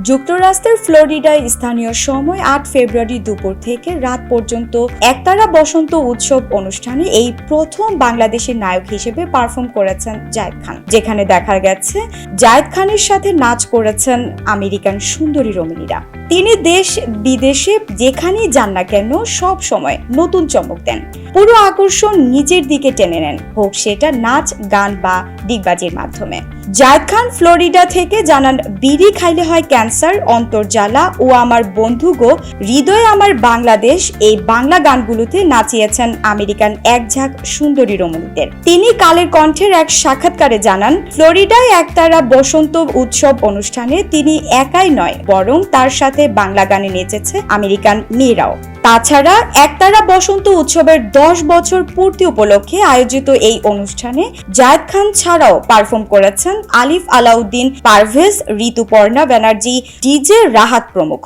যুক্তরাষ্ট্রের ফ্লোরিডায় স্থানীয় সময় ৮ ফেব্রুয়ারি দুপুর থেকে রাত পর্যন্ত একতারা বসন্ত উৎসব অনুষ্ঠানে এই প্রথম বাংলাদেশি নায়ক হিসেবে পারফর্ম করেছেন জায়েদ খান, যেখানে দেখা গেছে জায়েদ খানের সাথে নাচ করেছেন আমেরিকান সুন্দরী রমণীরা। তিনি দেশ বিদেশে যেখানেই যান না কেন সব সময় নতুন চমক দেন, পুরো আকর্ষণ নিজের দিকে টেনে নেন, হোক সেটা নাচ, গান বা ডিগবাজির মাধ্যমে। জায়েদ খান ফ্লোরিডা থেকে জানান, বিড়ি খাইলে হয় ক্যান্সার, অন্তর্জালা ও আমার বন্ধু গো, হৃদয়ে আমার বাংলাদেশ, এই বাংলা গানগুলোতে নাচিয়েছেন আমেরিকান একঝাঁক সুন্দরী রমণীদের। তিনি কালের কণ্ঠের এক সাক্ষাৎকারে জানান, ফ্লোরিডায় একতারা বসন্ত উৎসব অনুষ্ঠানে তিনি একাই নয়, বরং তার সাথে বাংলা গানে নেচেছে আমেরিকান মেয়েরাও। তাছাড়া একতারা বসন্ত উৎসবের 10 বছর পূর্তি উপলক্ষে আয়োজিত এই অনুষ্ঠানে জায়েদ খান ছাড়াও পারফর্ম করেছেন আলিফ আলাউদ্দিন, পারভেজ, ঋতুপর্ণা ব্যানার্জি, ডিজে রাহাত প্রমুখ।